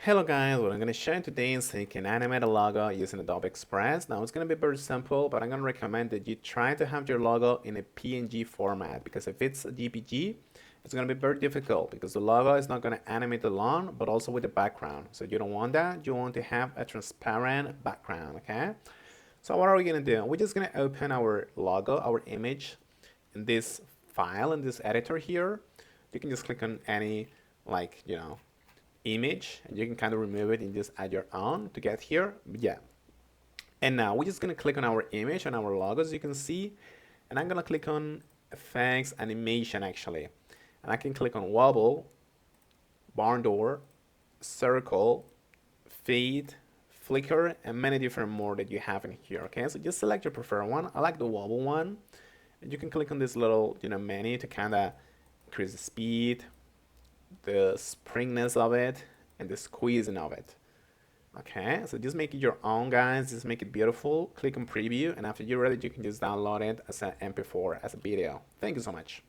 Hello guys, what I'm going to show you today is how you can animate a logo using Adobe Express. Now it's going to be very simple, but I'm going to recommend that you try to have your logo in a PNG format, because if it's a JPG, it's going to be very difficult because the logo is not going to animate alone, but also with the background. So you don't want that. You want to have a transparent background, okay? So what are we going to do? We're just going to open our logo, our image in this file, in this editor here. You can just click on any, image, and you can kind of remove it and just add your own to get here. But yeah, and now we're just gonna click on our image, on our logo, as you can see, and I'm gonna click on effects, animation actually, and I can click on wobble, barn door, circle, fade, flicker, and many different more that you have in here. Okay, so just select your preferred one. I like the wobble one, and you can click on this little menu to kind of increase the speed, the springiness of it, and the squeezing of it. Okay, so just make it your own, guys. Just make it beautiful. Click on preview, and after you're ready, you can just download it as an MP4, as a video. Thank you so much.